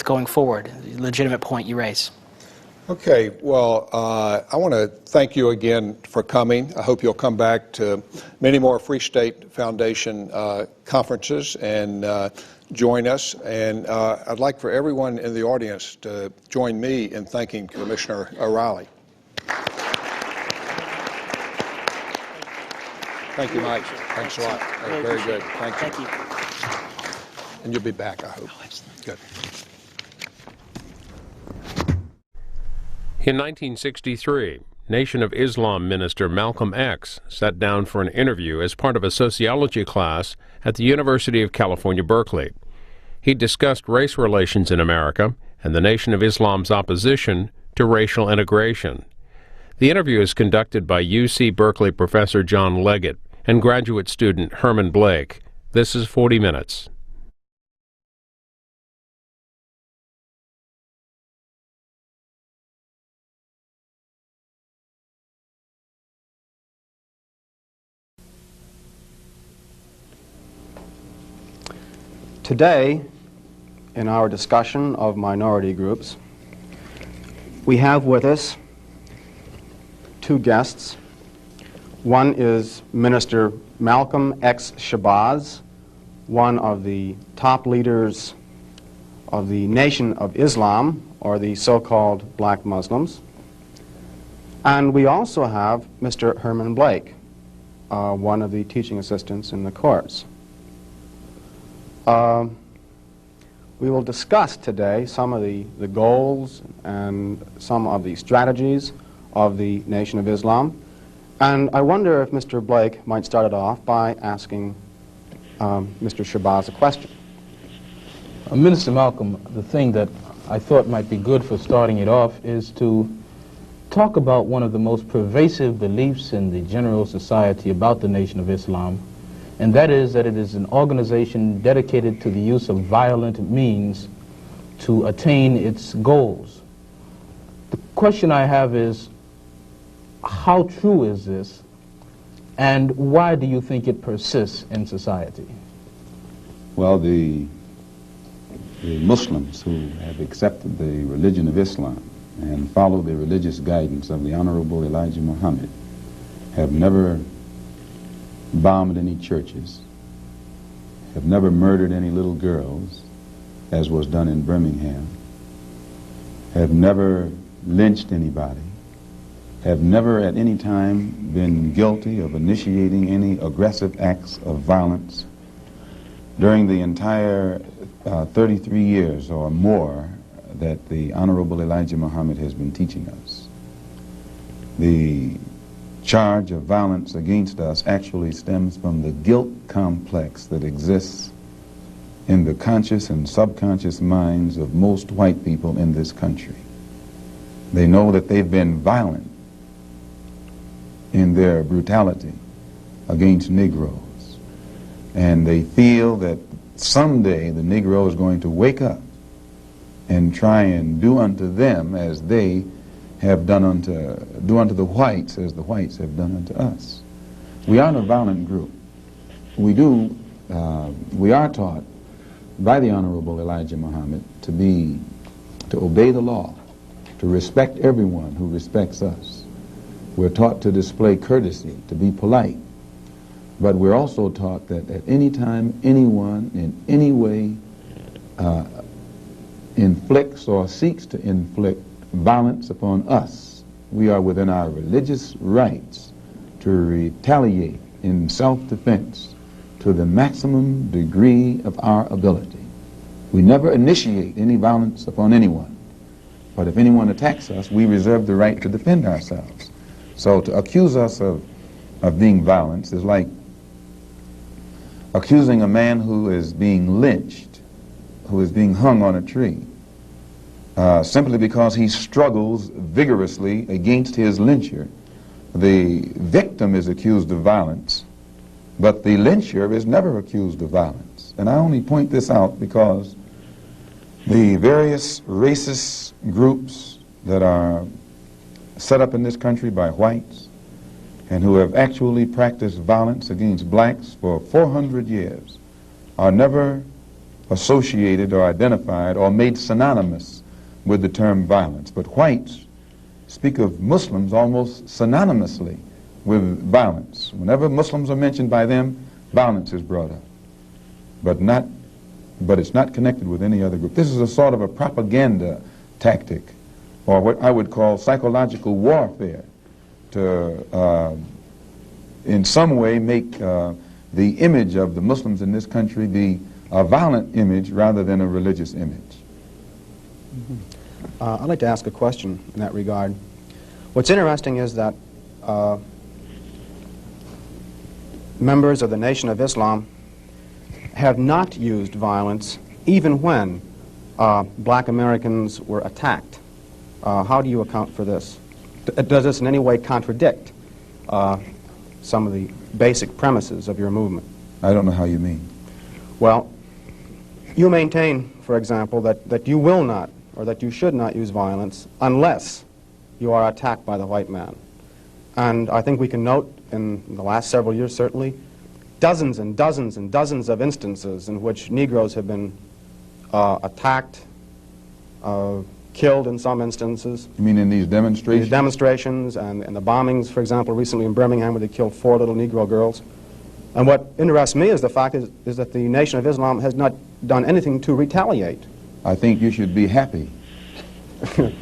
going forward? Legitimate point you raise. Okay, well, I want to thank you again for coming. I hope you'll come back to many more Free State Foundation conferences and join us. And I'd like for everyone in the audience to join me in thanking Commissioner O'Reilly. Thank you, Mike. Thanks a lot. Very good. Thank you. Thank you. And you'll be back, I hope. Good. In 1963, Nation of Islam minister Malcolm X sat down for an interview as part of a sociology class at the University of California, Berkeley. He discussed race relations in America and the Nation of Islam's opposition to racial integration. The interview is conducted by UC Berkeley professor John Leggett and graduate student Herman Blake. This is 40 Minutes. Today, in our discussion of minority groups, we have with us two guests. One is Minister Malcolm X. Shabazz, one of the top leaders of the Nation of Islam, or the so-called black Muslims. And we also have Mr. Herman Blake, one of the teaching assistants in the course. We will discuss today some of the goals and some of the strategies of the Nation of Islam. And I wonder if Mr. Blake might start it off by asking Mr. Shabazz a question. Minister Malcolm, the thing that I thought might be good for starting it off is to talk about one of the most pervasive beliefs in the general society about the Nation of Islam, and that is that it is an organization dedicated to the use of violent means to attain its goals. The question I have is, how true is this, and why do you think it persists in society? Well, the Muslims who have accepted the religion of Islam and follow the religious guidance of the Honorable Elijah Muhammad have never bombed any churches, have never murdered any little girls, as was done in Birmingham, have never lynched anybody, have never at any time been guilty of initiating any aggressive acts of violence during the entire 33 years or more that the Honorable Elijah Muhammad has been teaching us. The charge of violence against us actually stems from the guilt complex that exists in the conscious and subconscious minds of most white people in this country. They know that they've been violent in their brutality against Negroes, and they feel that someday the Negro is going to wake up and try and do unto them as they have do unto the whites as the whites have done unto us. We aren't a violent group. We are taught by the Honorable Elijah Muhammad to obey the law, to respect everyone who respects us. We're taught to display courtesy, to be polite. But we're also taught that at any time anyone in any way inflicts or seeks to inflict violence upon us, we are within our religious rights to retaliate in self-defense to the maximum degree of our ability. We never initiate any violence upon anyone, but if anyone attacks us, we reserve the right to defend ourselves. So to accuse us of being violent is like accusing a man who is being lynched, who is being hung on a tree, simply because he struggles vigorously against his lyncher. The victim is accused of violence, but the lyncher is never accused of violence. And I only point this out because the various racist groups that are set up in this country by whites and who have actually practiced violence against blacks for 400 years are never associated or identified or made synonymous with the term violence. But whites speak of Muslims almost synonymously with violence. Whenever Muslims are mentioned by them, violence is brought up. But it's not connected with any other group. This is a sort of a propaganda tactic, or what I would call psychological warfare, to in some way make the image of the Muslims in this country be a violent image rather than a religious image. I'd like to ask a question in that regard. What's interesting is that members of the Nation of Islam have not used violence even when black Americans were attacked. How do you account for this? Does this in any way contradict some of the basic premises of your movement? I don't know how you mean. Well, you maintain, for example, that you will not, or that you should not use violence unless you are attacked by the white man. And I think we can note in the last several years, certainly, dozens and dozens and dozens of instances in which Negroes have been attacked, killed in some instances. You mean in these demonstrations? These demonstrations and the bombings, for example, recently in Birmingham where they killed 4 little Negro girls. And what interests me is the fact is that the Nation of Islam has not done anything to retaliate. I think you should be happy. The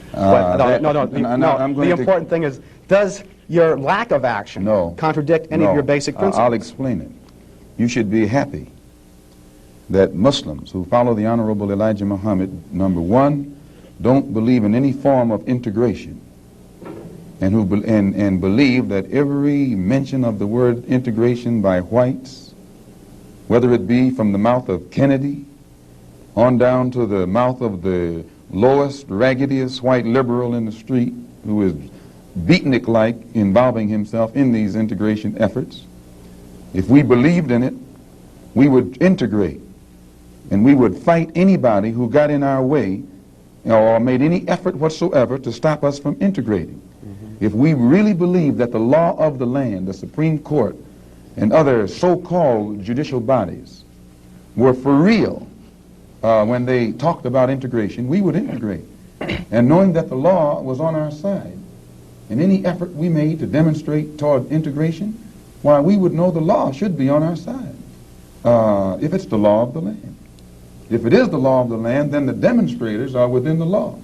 important thing is, does your lack of action contradict any of your basic principles? I'll explain it. You should be happy that Muslims who follow the Honorable Elijah Muhammad, number one, don't believe in any form of integration, and believe that every mention of the word integration by whites, whether it be from the mouth of Kennedy on down to the mouth of the lowest, raggediest white liberal in the street who is beatnik-like involving himself in these integration efforts, if we believed in it, we would integrate, and we would fight anybody who got in our way or made any effort whatsoever to stop us from integrating. If we really believed that the law of the land, the Supreme Court, and other so-called judicial bodies were for real when they talked about integration, we would integrate. And knowing that the law was on our side, and any effort we made to demonstrate toward integration, why, we would know the law should be on our side, if it's the law of the land. If it is the law of the land, then the demonstrators are within the law,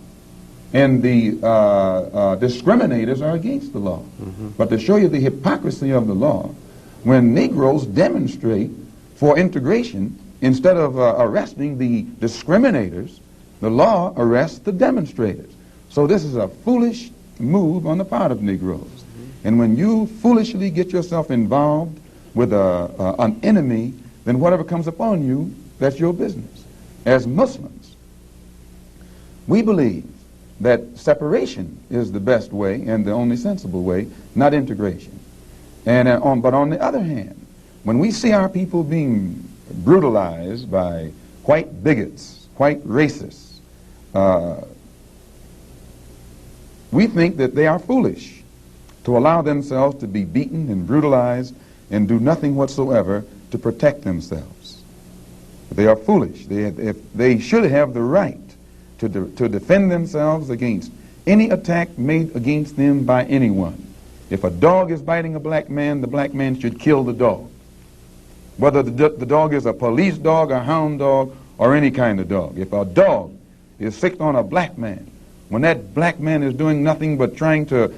and the discriminators are against the law. But to show you the hypocrisy of the law, when Negroes demonstrate for integration, instead of arresting the discriminators, the law arrests the demonstrators. So this is a foolish move on the part of Negroes. And when you foolishly get yourself involved with an enemy, then whatever comes upon you, that's your business. As Muslims, we believe that separation is the best way and the only sensible way, not integration. And but on the other hand, when we see our people being brutalized by white bigots, white racists, we think that they are foolish to allow themselves to be beaten and brutalized and do nothing whatsoever to protect themselves. They are foolish. They should have the right to defend themselves against any attack made against them by anyone. If a dog is biting a black man, the black man should kill the dog. Whether the dog is a police dog, a hound dog, or any kind of dog. If a dog is sick on a black man, when that black man is doing nothing but trying to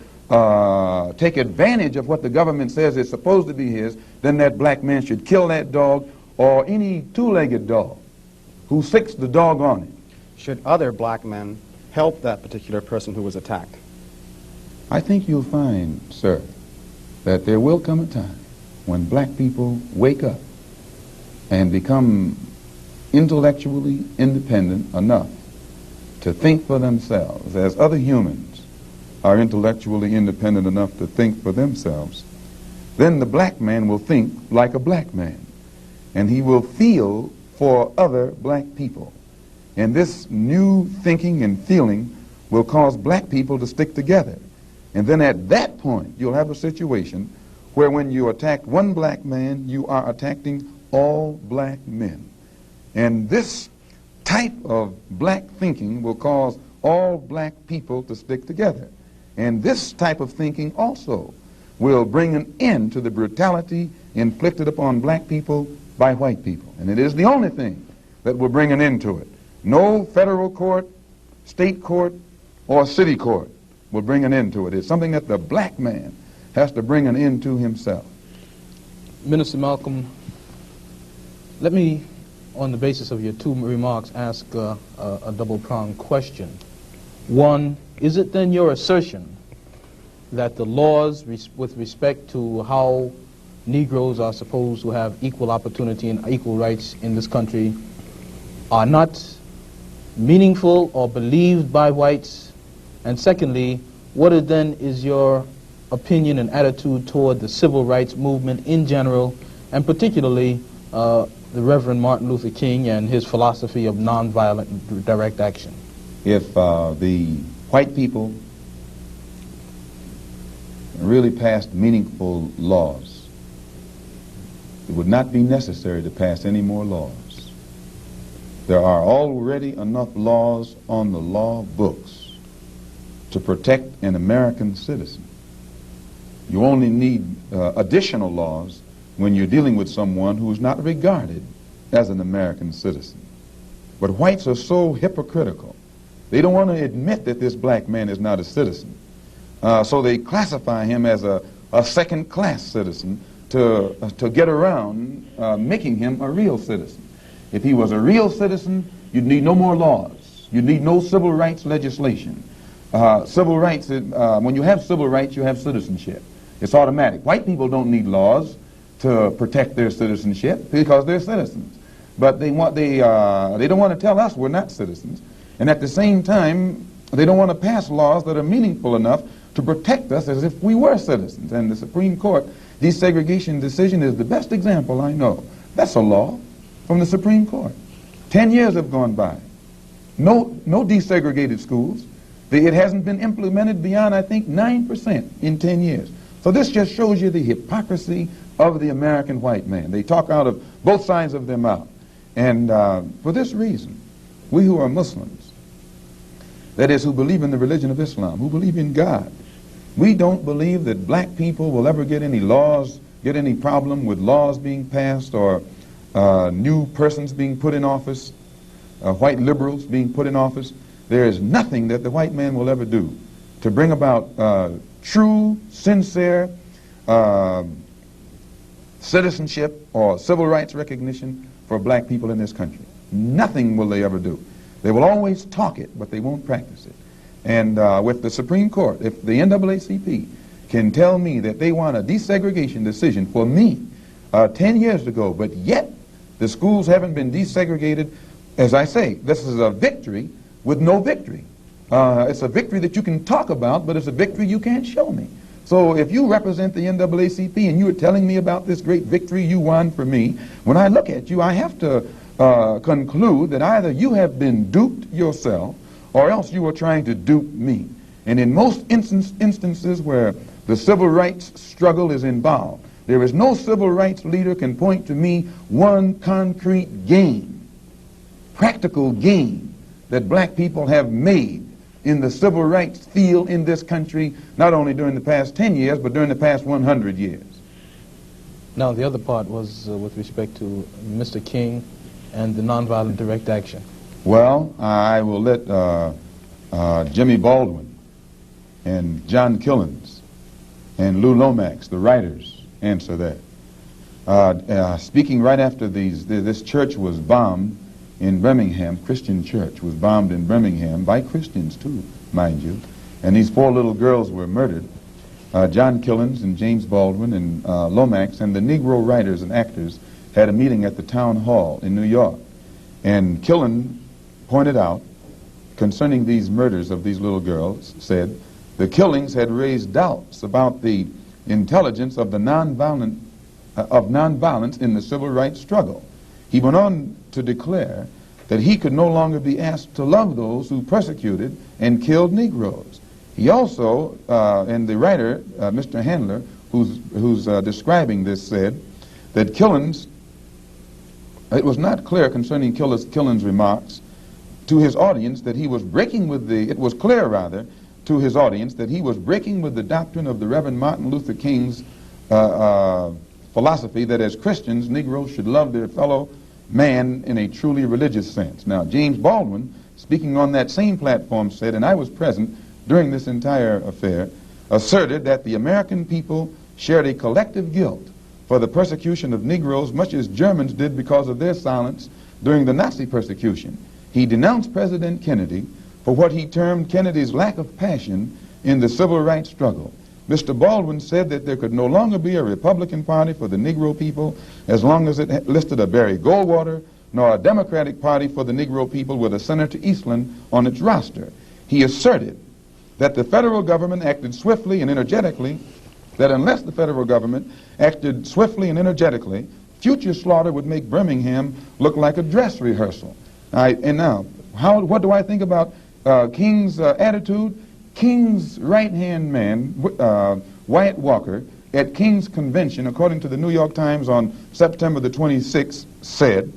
take advantage of what the government says is supposed to be his, then that black man should kill that dog, or any two-legged dog who sicks the dog on it. Should other black men help that particular person who was attacked? I think you'll find, sir, that there will come a time when black people wake up and become intellectually independent enough to think for themselves, as other humans are intellectually independent enough to think for themselves. Then the black man will think like a black man, and he will feel for other black people. And this new thinking and feeling will cause black people to stick together. And then at that point, you'll have a situation where when you attack one black man, you are attacking all black men. And this type of black thinking will cause all black people to stick together. And this type of thinking also will bring an end to the brutality inflicted upon black people by white people. And it is the only thing that will bring an end to it. No federal court, state court, or city court will bring an end to it. It's something that the black man has to bring an end to himself. Minister Malcolm, let me, on the basis of your two remarks, ask a double-pronged question. One, is it then your assertion that the laws with respect to how Negroes are supposed to have equal opportunity and equal rights in this country are not meaningful or believed by whites? And secondly, what is your opinion and attitude toward the civil rights movement in general, and particularly the Reverend Martin Luther King and his philosophy of nonviolent direct action? If the white people really passed meaningful laws, it would not be necessary to pass any more laws. There are already enough laws on the law books to protect an American citizen. You only need additional laws when you're dealing with someone who is not regarded as an American citizen. But whites are so hypocritical. They don't want to admit that this black man is not a citizen. So they classify him as a second-class citizen to get around making him a real citizen. If he was a real citizen, you'd need no more laws. You'd need no civil rights legislation. Civil rights, when you have civil rights, you have citizenship. It's automatic. White people don't need laws to protect their citizenship because they're citizens. But they don't want to tell us we're not citizens. And at the same time, they don't want to pass laws that are meaningful enough to protect us as if we were citizens. And the Supreme Court desegregation decision is the best example I know. That's a law from the Supreme Court. 10 years have gone by. No desegregated schools. It hasn't been implemented beyond, I think, 9% in 10 years. So this just shows you the hypocrisy of the American white man. They talk out of both sides of their mouth. And for this reason, we who are Muslims, that is, who believe in the religion of Islam, who believe in God, we don't believe that black people will ever get any problem with laws being passed or new persons being put in office, white liberals being put in office. There is nothing that the white man will ever do to bring about true, sincere citizenship or civil rights recognition for black people in this country. Nothing will they ever do. They will always talk it, but they won't practice it. And with the Supreme Court, if the NAACP can tell me that they want a desegregation decision for me 10 years ago, but yet the schools haven't been desegregated, as I say, this is a victory with no victory. It's a victory that you can talk about, but it's a victory you can't show me. So if you represent the NAACP and you are telling me about this great victory you won for me, when I look at you, I have to conclude that either you have been duped yourself or else you are trying to dupe me. And in most instances where the civil rights struggle is involved, there is no civil rights leader can point to me one concrete gain, practical gain, that black people have made in the civil rights field in this country, not only during the past 10 years, but during the past 100 years. Now, the other part was with respect to Mr. King and the nonviolent direct action. Well, I will let Jimmy Baldwin and John Killens and Lou Lomax, the writers, answer that. Speaking right after this church was bombed in Birmingham, Christian church was bombed in Birmingham by Christians too, mind you, and these 4 little girls were murdered. John Killens and James Baldwin and Lomax and the Negro writers and actors had a meeting at the town hall in New York. And Killen pointed out, concerning these murders of these little girls, said the killings had raised doubts about the intelligence of the nonviolence in the civil rights struggle. He went on to declare that he could no longer be asked to love those who persecuted and killed Negroes. He also, and the writer, Mr. Handler, who's describing this, said that Killens, it was not clear concerning Killens' remarks to his audience that he was breaking with it was clear rather to his audience that he was breaking with the doctrine of the Reverend Martin Luther King's philosophy that as Christians, Negroes should love their fellow man in a truly religious sense. Now, James Baldwin, speaking on that same platform, said, and I was present during this entire affair, asserted that the American people shared a collective guilt for the persecution of Negroes, much as Germans did because of their silence during the Nazi persecution. He denounced President Kennedy for what he termed Kennedy's lack of passion in the civil rights struggle. Mr. Baldwin said that there could no longer be a Republican Party for the Negro people as long as it listed a Barry Goldwater, nor a Democratic Party for the Negro people with a Senator Eastland on its roster. He asserted that the federal government acted swiftly and energetically, that unless the federal government acted swiftly and energetically, future slaughter would make Birmingham look like a dress rehearsal. And now, what do I think about King's attitude? King's right-hand man, Wyatt Walker, at King's convention, according to the New York Times on September the 26th, said,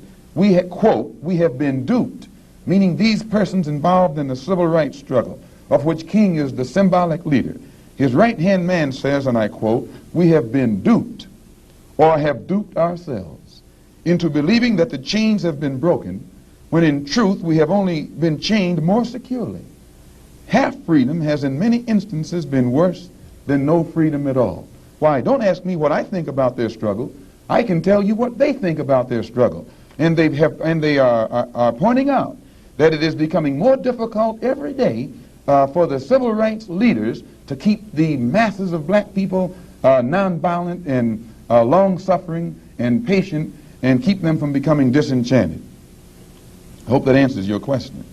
quote, "We have been duped," meaning these persons involved in the civil rights struggle, of which King is the symbolic leader. His right-hand man says, and I quote, "We have been duped, or have duped ourselves, into believing that the chains have been broken, when in truth we have only been chained more securely. Half freedom has in many instances been worse than no freedom at all." Why, don't ask me what I think about their struggle. I can tell you what they think about their struggle. And they are pointing out that it is becoming more difficult every day for the civil rights leaders to keep the masses of black people nonviolent and long-suffering and patient and keep them from becoming disenchanted. I hope that answers your question.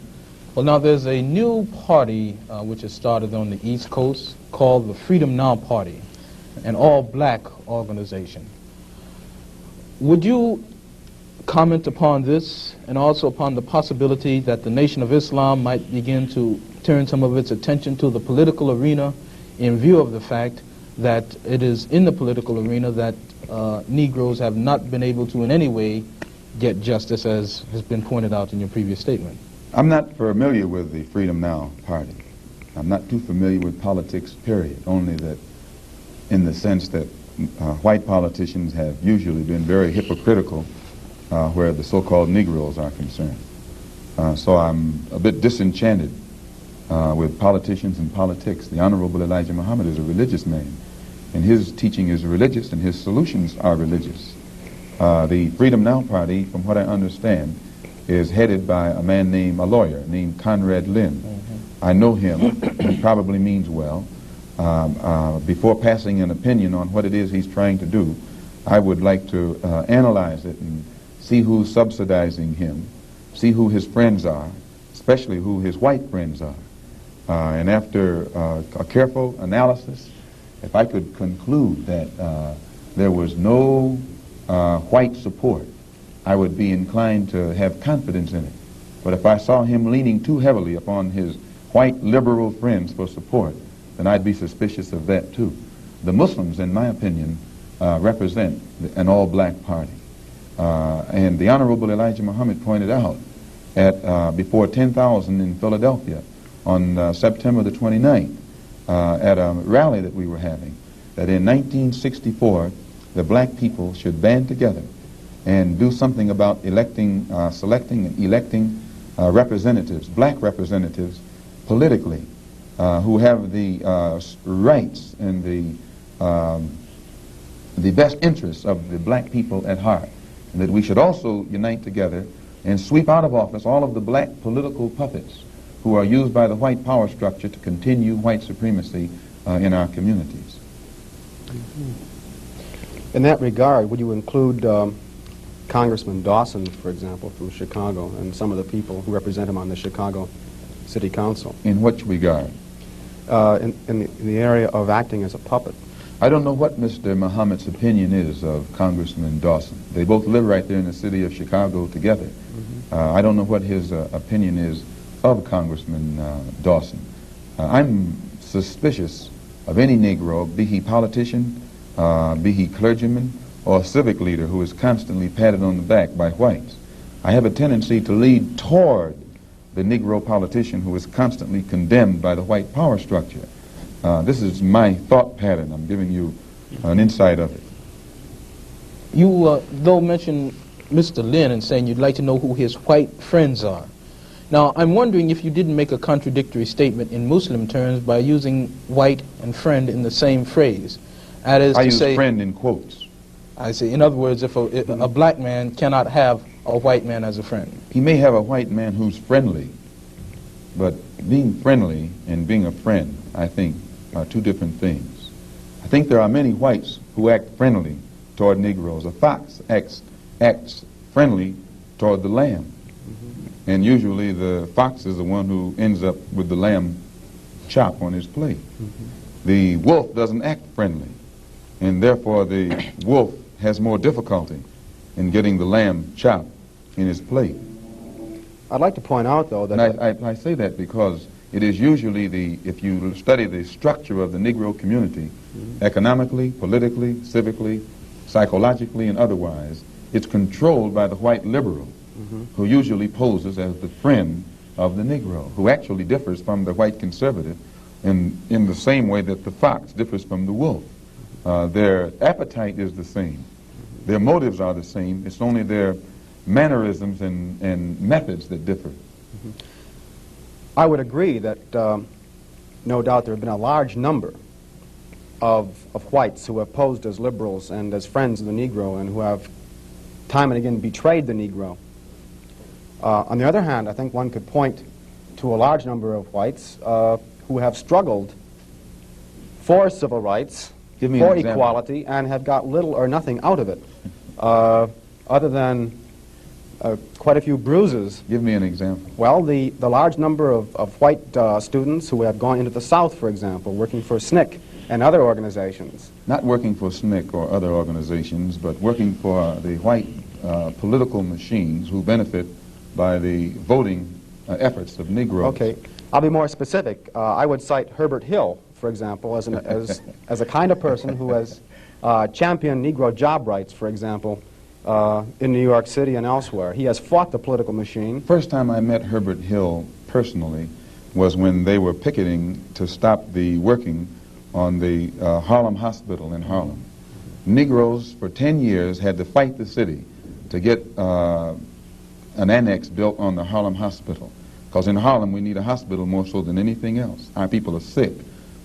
Well, now there's a new party which has started on the East Coast called the Freedom Now Party, an all-black organization. Would you comment upon this and also upon the possibility that the Nation of Islam might begin to turn some of its attention to the political arena in view of the fact that it is in the political arena that Negroes have not been able to in any way get justice, as has been pointed out in your previous statement? I'm not familiar with the Freedom Now Party. I'm not too familiar with politics, period, only that in the sense that white politicians have usually been very hypocritical where the so-called Negroes are concerned. So I'm a bit disenchanted with politicians and politics. The Honorable Elijah Muhammad is a religious man, and his teaching is religious and his solutions are religious. The Freedom Now Party, from what I understand, is headed by a lawyer named Conrad Lynn. I know him. He probably means well. Before passing an opinion on what it is he's trying to do, I would like to analyze it and see who's subsidizing him, see who his friends are, especially who his white friends are. And after a careful analysis, if I could conclude that there was no white support, I would be inclined to have confidence in it. But if I saw him leaning too heavily upon his white liberal friends for support, then I'd be suspicious of that too. The Muslims, in my opinion, represent an all-black party. And the Honorable Elijah Muhammad pointed out before 10,000 in Philadelphia on September the 29th at a rally that we were having, that in 1964 the black people should band together and do something about selecting and electing representatives, black representatives, politically, who have the rights and the best interests of the black people at heart, and that we should also unite together and sweep out of office all of the black political puppets who are used by the white power structure to continue white supremacy in our communities. In that regard, would you include Congressman Dawson, for example, from Chicago, and some of the people who represent him on the Chicago City Council? In which regard? In the area of acting as a puppet. I don't know what Mr. Muhammad's opinion is of Congressman Dawson. They both live right there in the city of Chicago together. I don't know what his opinion is of Congressman Dawson. I'm suspicious of any Negro, be he politician, be he clergyman, or civic leader who is constantly patted on the back by whites. I have a tendency to lead toward the Negro politician who is constantly condemned by the white power structure. This is my thought pattern. I'm giving you an insight of it. You, though, mentioned Mr. Lynn and saying you'd like to know who his white friends are. Now, I'm wondering if you didn't make a contradictory statement in Muslim terms by using white and friend in the same phrase. That is I to use say, friend in quotes. I see. In other words, if a black man cannot have a white man as a friend. He may have a white man who's friendly, but being friendly and being a friend, I think, are two different things. I think there are many whites who act friendly toward Negroes. A fox acts friendly toward the lamb. And usually the fox is the one who ends up with the lamb chop on his plate. The wolf doesn't act friendly, and therefore the wolf has more difficulty in getting the lamb chop in his plate. I'd like to point out, though, that... And I say that because it is usually if you study the structure of the Negro community, economically, politically, civically, psychologically, and otherwise, it's controlled by the white liberal, who usually poses as the friend of the Negro, who actually differs from the white conservative in the same way that the fox differs from the wolf. Their appetite is the same. Their motives are the same. It's only their mannerisms and methods that differ. I would agree that no doubt there have been a large number of whites who have posed as liberals and as friends of the Negro and who have time and again betrayed the Negro. On the other hand, I think one could point to a large number of whites who have struggled for civil rights, for equality, and have got little or nothing out of it, other than quite a few bruises. Give me an example. Well, the large number of white students who have gone into the South, for example, working for SNCC and other organizations. Not working for SNCC or other organizations, but working for the white political machines who benefit by the voting efforts of Negroes. Okay, I'll be more specific. I would cite Herbert Hill, for example, as a kind of person who has championed Negro job rights, for example, in New York City and elsewhere. He has fought the political machine. First time I met Herbert Hill personally was when they were picketing to stop the working on the Harlem Hospital in Harlem. Negroes for 10 years had to fight the city to get an annex built on the Harlem Hospital. Because in Harlem we need a hospital more so than anything else. Our people are sick.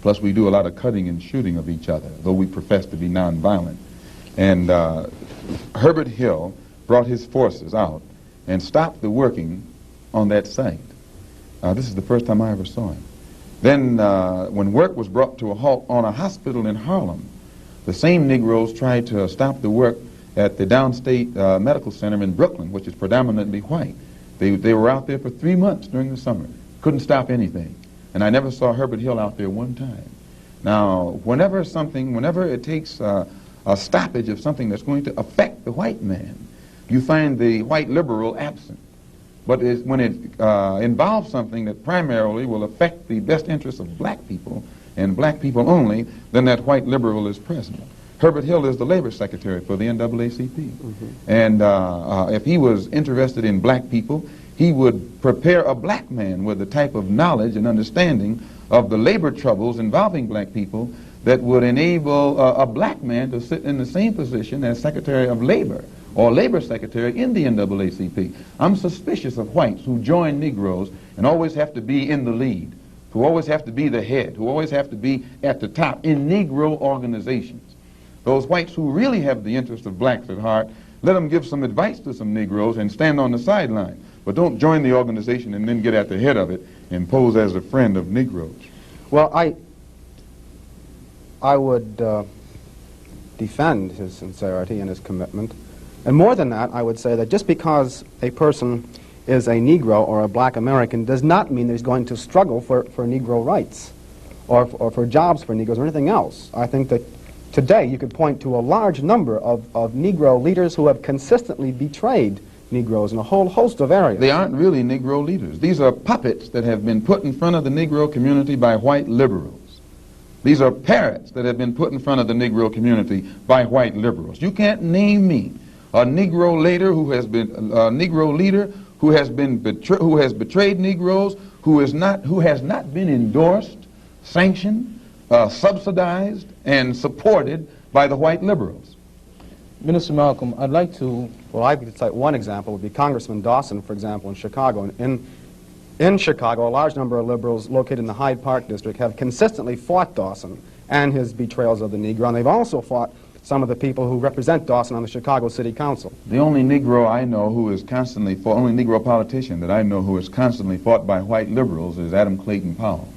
Plus we do a lot of cutting and shooting of each other, though we profess to be nonviolent. And Herbert Hill brought his forces out and stopped the working on that site. This is the first time I ever saw him. Then when work was brought to a halt on a hospital in Harlem, the same Negroes tried to stop the work at the Downstate Medical Center in Brooklyn, which is predominantly white. They were out there for 3 months during the summer. Couldn't stop anything. And I never saw Herbert Hill out there one time. Now, whenever it takes a stoppage of something that's going to affect the white man, you find the white liberal absent. But when it involves something that primarily will affect the best interests of black people, and black people only, then that white liberal is present. Herbert Hill is the labor secretary for the NAACP. And if he was interested in black people, he would prepare a black man with the type of knowledge and understanding of the labor troubles involving black people that would enable a black man to sit in the same position as Secretary of Labor or Labor Secretary in the NAACP. I'm suspicious of whites who join Negroes and always have to be in the lead, who always have to be the head, who always have to be at the top in Negro organizations. Those whites who really have the interest of blacks at heart, let them give some advice to some Negroes and stand on the sideline. But don't join the organization and then get at the head of it and pose as a friend of Negroes. Well, I would defend his sincerity and his commitment. And more than that, I would say that just because a person is a Negro or a black American does not mean that he's going to struggle for Negro rights or for jobs for Negroes or anything else. I think that today you could point to a large number of Negro leaders who have consistently betrayed Negroes in a whole host of areas. They aren't really Negro leaders. These are puppets that have been put in front of the Negro community by white liberals. These are parrots that have been put in front of the Negro community by white liberals. You can't name me a Negro leader who who has betrayed Negroes, who has not been endorsed, sanctioned, subsidized, and supported by the white liberals. Minister Malcolm, I'd like to... Well, I could cite one example would be Congressman Dawson, for example, in Chicago. In Chicago, a large number of liberals located in the Hyde Park district have consistently fought Dawson and his betrayals of the Negro, and they've also fought some of the people who represent Dawson on the Chicago City Council. The only Negro I know who is constantly fought, only Negro politician that I know who is constantly fought by white liberals is Adam Clayton Powell.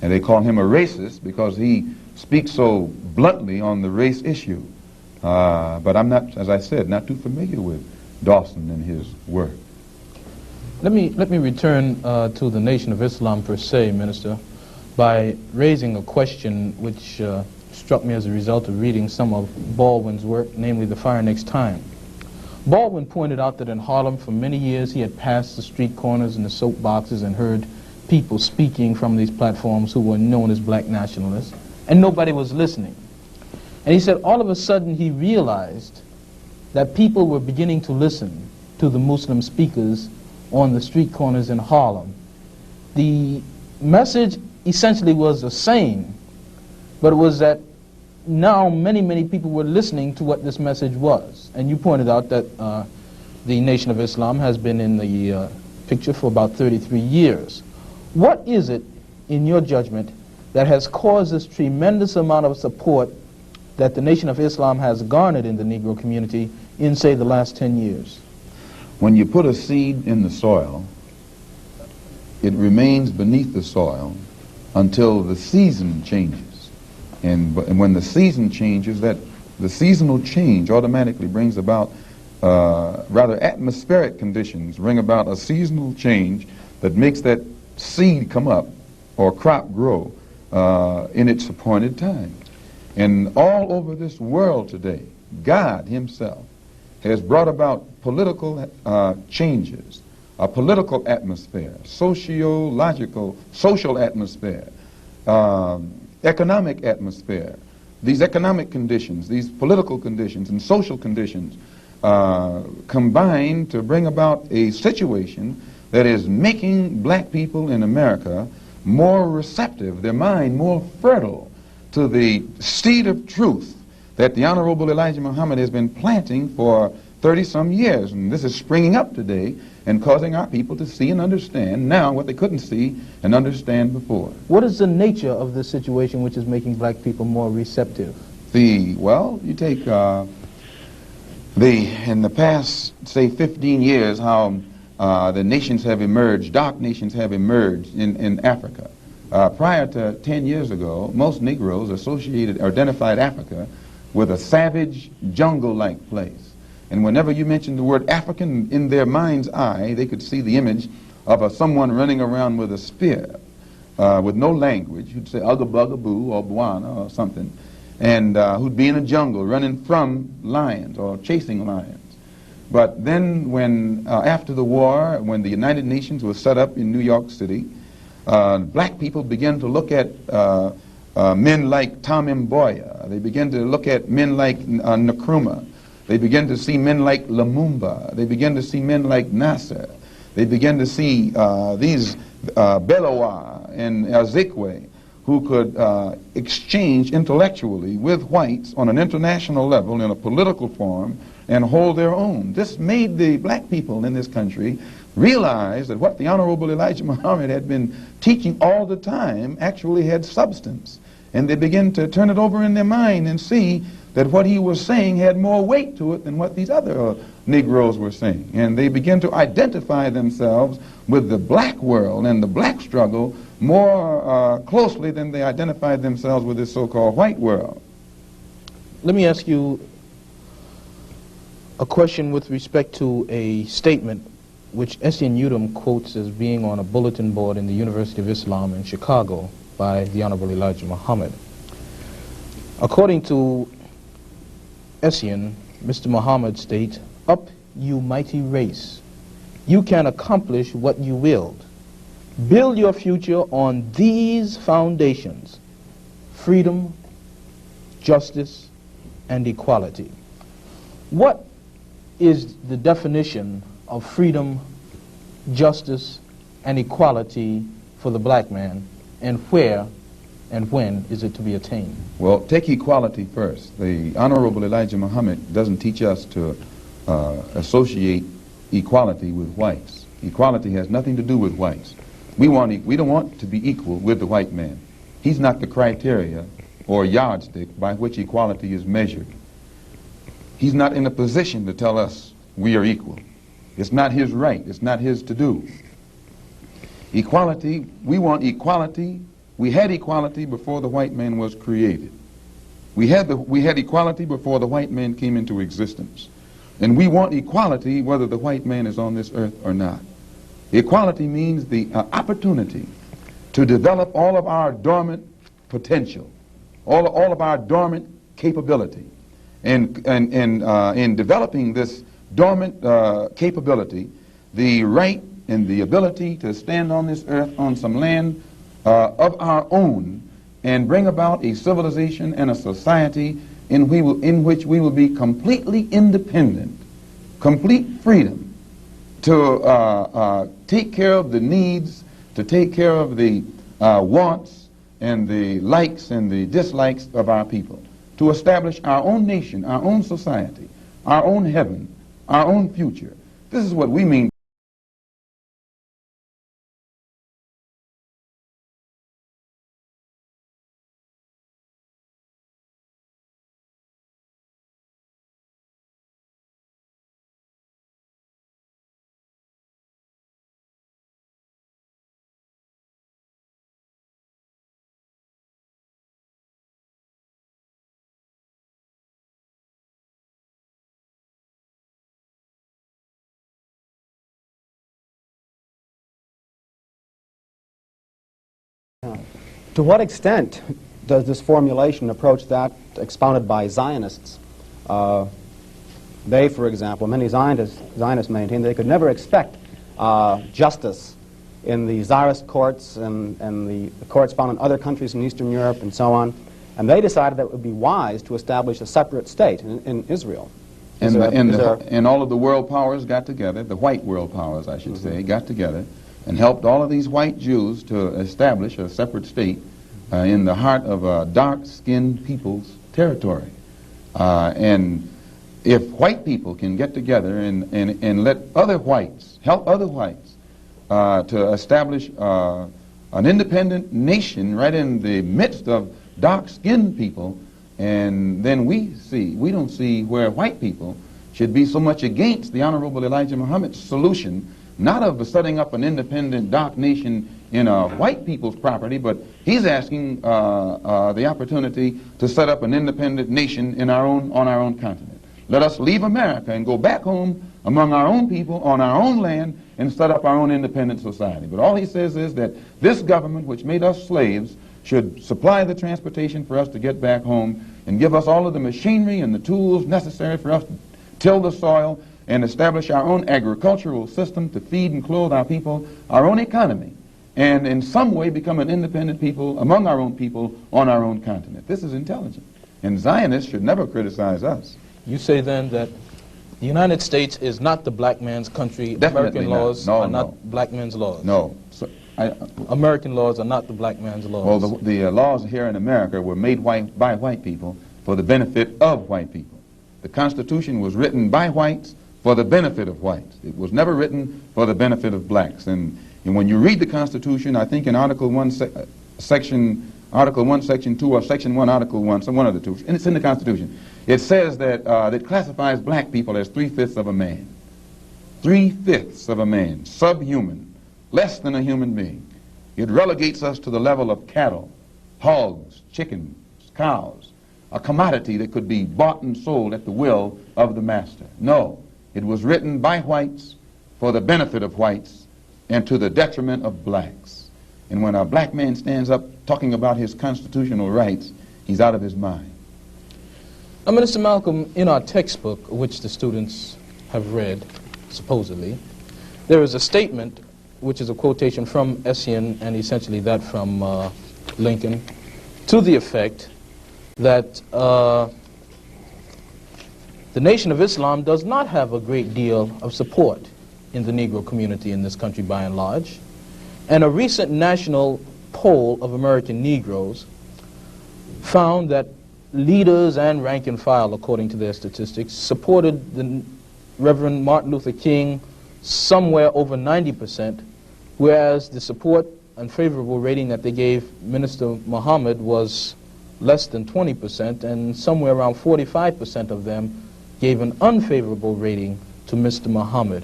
And they call him a racist because he speaks so bluntly on the race issue. But I'm not, as I said, not too familiar with Dawson and his work. Let me return to the Nation of Islam per se, Minister, by raising a question which struck me as a result of reading some of Baldwin's work, namely The Fire Next Time. Baldwin pointed out that in Harlem for many years he had passed the street corners and the soapboxes and heard people speaking from these platforms who were known as black nationalists, and nobody was listening. And he said all of a sudden he realized that people were beginning to listen to the Muslim speakers on the street corners in Harlem. The message essentially was the same, but it was that now many people were listening to what this message was. And you pointed out that the Nation of Islam has been in the picture for about 33 years. What is it, in your judgment, that has caused this tremendous amount of support that the Nation of Islam has garnered in the Negro community in, say, the last 10 years? When you put a seed in the soil, it remains beneath the soil until the season changes. And when the season changes, the seasonal change automatically brings about rather atmospheric conditions, bring about a seasonal change that makes that seed come up or crop grow in its appointed time. And all over this world today, God himself has brought about political changes, a political atmosphere, sociological, social atmosphere, economic atmosphere. These economic conditions, these political conditions and social conditions combine to bring about a situation that is making black people in America more receptive, their mind more fertile to the seed of truth that the Honorable Elijah Muhammad has been planting for 30-some years. And this is springing up today and causing our people to see and understand now what they couldn't see and understand before. What is the nature of this situation which is making black people more receptive? Well, you take in the past, say, 15 years, how the nations have emerged, dark nations have emerged in Africa. Prior to 10 years ago, most Negroes identified Africa with a savage, jungle-like place. And whenever you mentioned the word African, in their mind's eye, they could see the image of someone running around with a spear, with no language, who'd say Ugga Bugga Boo or Bwana or something, and who'd be in a jungle running from lions or chasing lions. But then when, after the war, when the United Nations was set up in New York City, black people began to look at men like Tom Mboya. They began to look at men like Nkrumah. They began to see men like Lumumba. They began to see men like Nasser. They began to see these Belawa and Azikwe who could exchange intellectually with whites on an international level in a political form and hold their own. This made the black people in this country realize that what the Honorable Elijah Muhammad had been teaching all the time actually had substance. And they began to turn it over in their mind and see that what he was saying had more weight to it than what these other Negroes were saying. And they began to identify themselves with the black world and the black struggle more closely than they identified themselves with this so-called white world. Let me ask you a question with respect to a statement which Essien Udom quotes as being on a bulletin board in the University of Islam in Chicago by the Honorable Elijah Muhammad. According to Essien, Mr. Muhammad states, "Up, you mighty race. You can accomplish what you willed. Build your future on these foundations: freedom, justice, and equality." What is the definition of freedom, justice, and equality for the black man, and where and when is it to be attained? Well, take equality first. The Honorable Elijah Muhammad doesn't teach us to associate equality with whites. Equality has nothing to do with whites. We don't want to be equal with the white man. He's not the criteria or yardstick by which equality is measured. He's not in a position to tell us we are equal. It's not his right. It's not his to do. Equality, we want equality. We had equality before the white man was created. We had equality before the white man came into existence. And we want equality whether the white man is on this earth or not. Equality means the opportunity to develop all of our dormant potential, all of our dormant capability. And in developing this dormant capability, the right and the ability to stand on this earth on some land of our own and bring about a civilization and a society in which we will be completely independent, complete freedom to take care of the needs, to take care of the wants and the likes and the dislikes of our people, to establish our own nation, our own society, our own heaven, our own future. This is what we mean. To what extent does this formulation approach that expounded by Zionists? They, for example, many Zionists maintain they could never expect justice in the Tsarist courts and the courts found in other countries in Eastern Europe and so on. And they decided that it would be wise to establish a separate state in Israel. And all of the world powers got together, the white world powers, I should say, got together and helped all of these white Jews to establish a separate state in the heart of dark-skinned people's territory. And if white people can get together and let other whites, help other whites to establish an independent nation right in the midst of dark-skinned people, and then we don't see where white people should be so much against the Honorable Elijah Muhammad's solution, not of setting up an independent dark nation in a white people's property, but he's asking the opportunity to set up an independent nation on our own continent. Let us leave America and go back home among our own people on our own land and set up our own independent society. But all he says is that this government, which made us slaves, should supply the transportation for us to get back home and give us all of the machinery and the tools necessary for us to till the soil and establish our own agricultural system to feed and clothe our people, our own economy, and in some way become an independent people among our own people on our own continent. This is intelligent. And Zionists should never criticize us. You say then that the United States is not the black man's country. Definitely American laws are not black men's laws. No. American laws are not the black man's laws. Well, the laws here in America were made by white people for the benefit of white people. The Constitution was written by whites for the benefit of whites. It was never written for the benefit of blacks. And when you read the Constitution, I think in Article 1, Section 2, or Section 1, Article 1, some one of the two, and it's in the Constitution, it says that it classifies black people as 3/5 of a man. 3/5 of a man, subhuman, less than a human being. It relegates us to the level of cattle, hogs, chickens, cows, a commodity that could be bought and sold at the will of the master. No, it was written by whites for the benefit of whites and to the detriment of blacks. And when a black man stands up talking about his constitutional rights, he's out of his mind. Now, Minister Malcolm, in our textbook, which the students have read, supposedly, there is a statement, which is a quotation from Essien and essentially that from Lincoln, to the effect that the Nation of Islam does not have a great deal of support in the Negro community in this country by and large. And a recent national poll of American Negroes found that leaders and rank and file, according to their statistics, supported the Reverend Martin Luther King somewhere over 90%, whereas the support and favorable rating that they gave Minister Muhammad was less than 20%, and somewhere around 45% of them gave an unfavorable rating to Mr. Muhammad.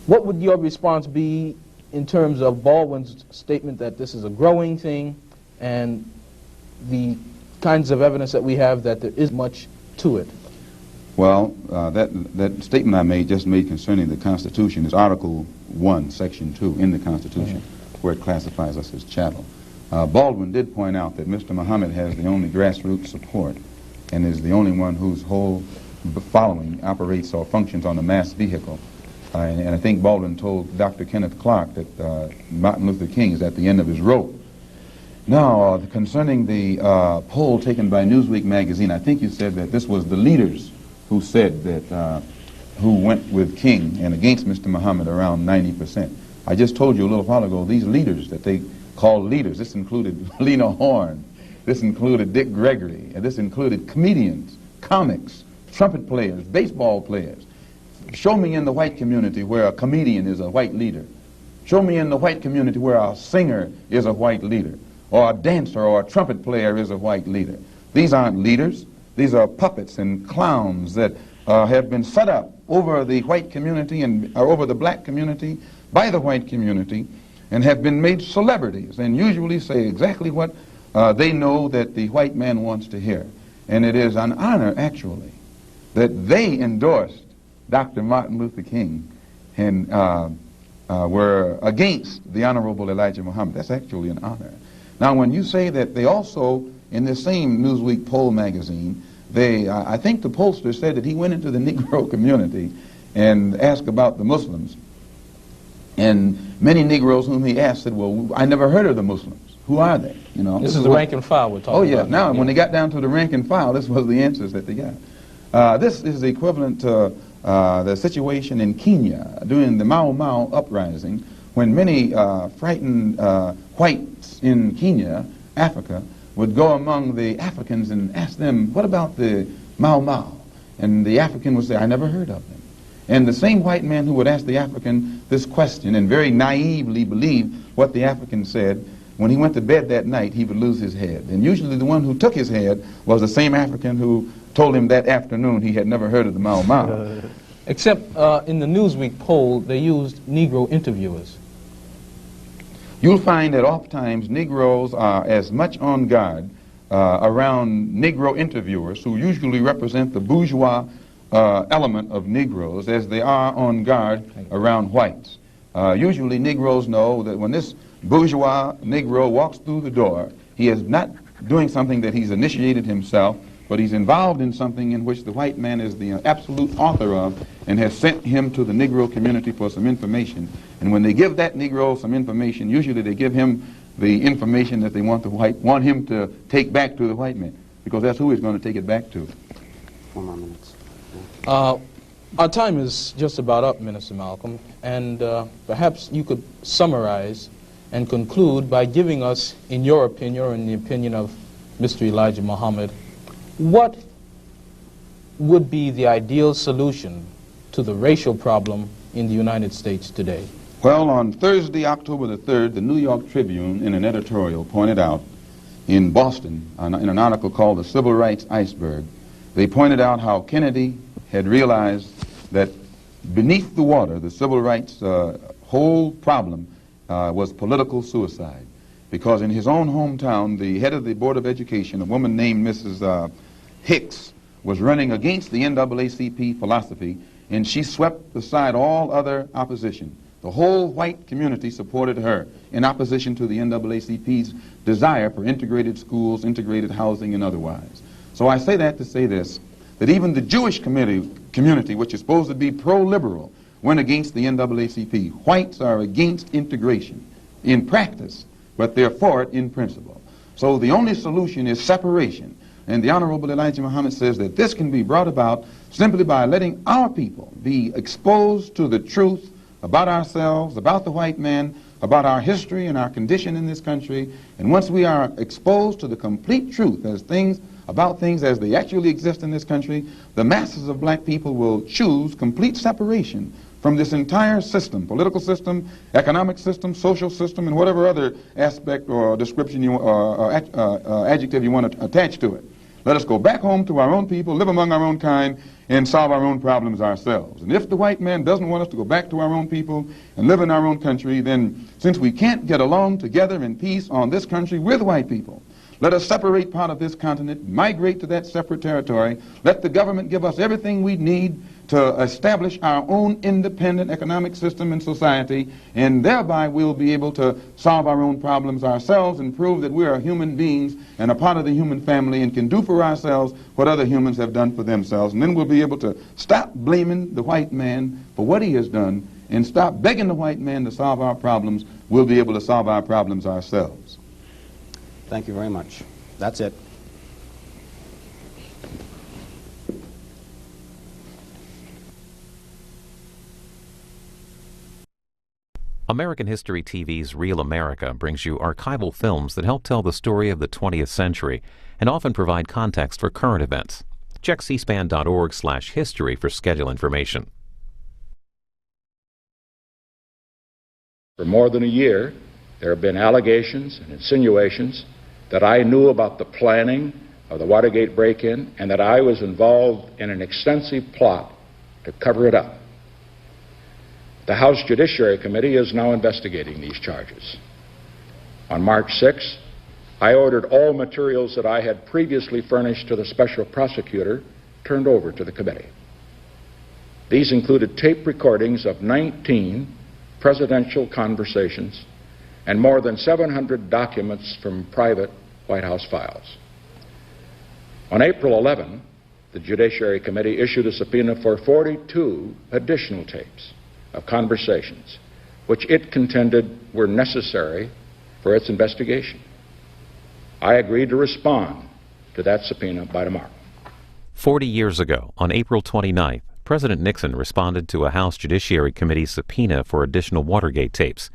What would your response be in terms of Baldwin's statement that this is a growing thing and the kinds of evidence that we have that there is much to it? Well, that statement I just made concerning the Constitution is Article 1, Section 2 in the Constitution, where it classifies us as chattel. Baldwin did point out that Mr. Muhammad has the only grassroots support and is the only one whose whole following operates or functions on a mass vehicle. And I think Baldwin told Dr. Kenneth Clark that Martin Luther King is at the end of his rope. Now, concerning the poll taken by Newsweek magazine, I think you said that this was the leaders who said that, who went with King and against Mr. Muhammad around 90%. I just told you a little while ago, these leaders that they called leaders, this included Lena Horne, this included Dick Gregory, and this included comedians, comics, trumpet players, baseball players. Show me in the white community where a comedian is a white leader. Show me in the white community where a singer is a white leader, or a dancer or a trumpet player is a white leader. These aren't leaders. These are puppets and clowns that have been set up over the white community and over the black community by the white community and have been made celebrities and usually say exactly what they know that the white man wants to hear. And it is an honor, actually, that they endorsed Dr. Martin Luther King and were against the Honorable Elijah Muhammad. That's actually an honor. Now, when you say that they also, in this same Newsweek poll magazine, I think the pollster said that he went into the Negro community and asked about the Muslims. And many Negroes whom he asked said, well, I never heard of the Muslims. Who are they? You know, this is the rank and file we're talking about. Oh, yeah. Now, when they got down to the rank and file, this was the answers that they got. This is the equivalent to the situation in Kenya during the Mau Mau uprising, when many frightened whites in Kenya, Africa, would go among the Africans and ask them, what about the Mau Mau? And the African would say, I never heard of them. And the same white man who would ask the African this question and very naively believe what the African said, when he went to bed that night, he would lose his head. And usually the one who took his head was the same African who told him that afternoon he had never heard of the Mau Mau. Except in the Newsweek poll, they used Negro interviewers. You'll find that oftentimes Negroes are as much on guard around Negro interviewers, who usually represent the bourgeois element of Negroes, as they are on guard around whites. Usually Negroes know that when this bourgeois Negro walks through the door, he is not doing something that he's initiated himself, but he's involved in something in which the white man is the absolute author of and has sent him to the Negro community for some information. And when they give that Negro some information, usually they give him the information that they want him to take back to the white man, because that's who he's going to take it back to. 4 more minutes. Our time is just about up, Minister Malcolm, and perhaps you could summarize and conclude by giving us, in your opinion, or in the opinion of Mr. Elijah Muhammad, what would be the ideal solution to the racial problem in the United States today? Well, on Thursday, October the 3rd, the New York Tribune, in an editorial, pointed out in Boston, in an article called The Civil Rights Iceberg, they pointed out how Kennedy had realized that beneath the water, the civil rights whole problem was political suicide. Because in his own hometown, the head of the Board of Education, a woman named Mrs. Hicks, was running against the NAACP philosophy, and she swept aside all other opposition. The whole white community supported her in opposition to the NAACP's desire for integrated schools, integrated housing, and otherwise. So I say that to say this, that even the Jewish community, which is supposed to be pro-liberal, went against the NAACP. Whites are against integration in practice, but they're for it in principle. So the only solution is separation. And the Honorable Elijah Muhammad says that this can be brought about simply by letting our people be exposed to the truth about ourselves, about the white man, about our history and our condition in this country. And once we are exposed to the complete truth about things as they actually exist in this country, the masses of black people will choose complete separation from this entire system, political system, economic system, social system, and whatever other aspect or description or adjective you want to attach to it. Let us go back home to our own people, live among our own kind, and solve our own problems ourselves. And if the white man doesn't want us to go back to our own people and live in our own country, then since we can't get along together in peace on this country with white people, let us separate part of this continent, migrate to that separate territory, let the government give us everything we need to establish our own independent economic system and society, and thereby we'll be able to solve our own problems ourselves and prove that we are human beings and a part of the human family and can do for ourselves what other humans have done for themselves. And then we'll be able to stop blaming the white man for what he has done and stop begging the white man to solve our problems. We'll be able to solve our problems ourselves. Thank you very much. That's it. American History TV's Real America brings you archival films that help tell the story of the 20th century and often provide context for current events. Check cspan.org/history for schedule information. For more than a year, there have been allegations and insinuations that I knew about the planning of the Watergate break-in and that I was involved in an extensive plot to cover it up. The House Judiciary Committee is now investigating these charges. On March 6, I ordered all materials that I had previously furnished to the special prosecutor turned over to the committee. These included tape recordings of 19 presidential conversations and more than 700 documents from private White House files. On April 11, the Judiciary Committee issued a subpoena for 42 additional tapes of conversations, which it contended were necessary for its investigation. I agreed to respond to that subpoena by tomorrow. 40 years ago, on April 29th, President Nixon responded to a House Judiciary Committee subpoena for additional Watergate tapes.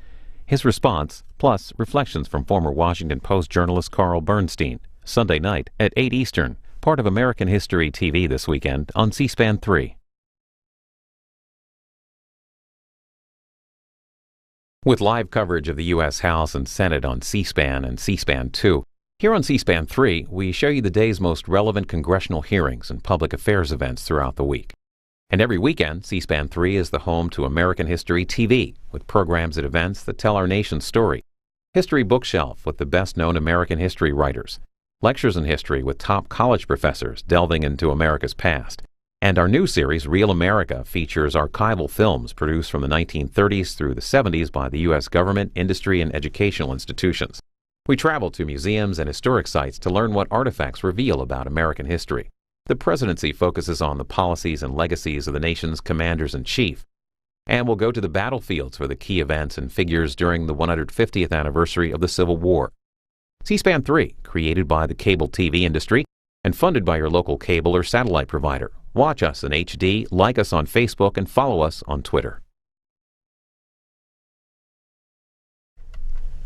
His response, plus reflections from former Washington Post journalist Carl Bernstein, Sunday night at 8 Eastern, part of American History TV this weekend on C-SPAN 3. With live coverage of the U.S. House and Senate on C-SPAN and C-SPAN 2, here on C-SPAN 3, we show you the day's most relevant congressional hearings and public affairs events throughout the week. And every weekend, C-SPAN 3 is the home to American History TV, with programs and events that tell our nation's story. History Bookshelf with the best-known American history writers. Lectures in history with top college professors delving into America's past. And our new series, Real America, features archival films produced from the 1930s through the 70s by the U.S. government, industry, and educational institutions. We travel to museums and historic sites to learn what artifacts reveal about American history. The presidency focuses on the policies and legacies of the nation's commanders-in-chief. And we'll go to the battlefields for the key events and figures during the 150th anniversary of the Civil War. C-SPAN 3, created by the cable TV industry and funded by your local cable or satellite provider. Watch us in HD, like us on Facebook, and follow us on Twitter.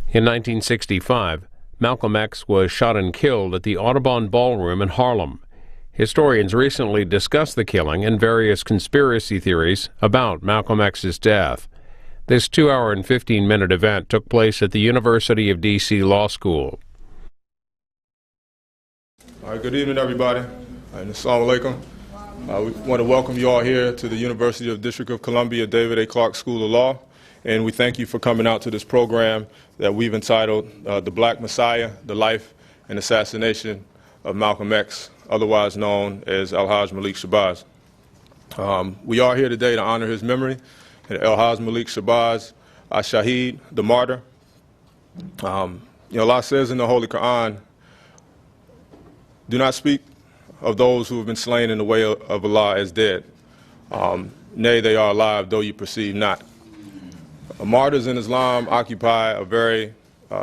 In 1965, Malcolm X was shot and killed at the Audubon Ballroom in Harlem. Historians recently discussed the killing and various conspiracy theories about Malcolm X's death. This 2-hour and 15-minute event took place at the University of D.C. Law School. All right, good evening, everybody. Assalamu alaikum. We want to welcome you all here to the University of District of Columbia David A. Clark School of Law, and we thank you for coming out to this program that we've entitled The Black Messiah, the Life and Assassination of Malcolm X, otherwise known as Al-Hajj Malik Shabazz. We are here today to honor his memory, Al-Hajj Malik Shabazz, Ash-Shahid, the martyr. Allah says in the Holy Quran, do not speak of those who have been slain in the way of Allah as dead. Nay, they are alive, though you perceive not. Martyrs in Islam occupy a very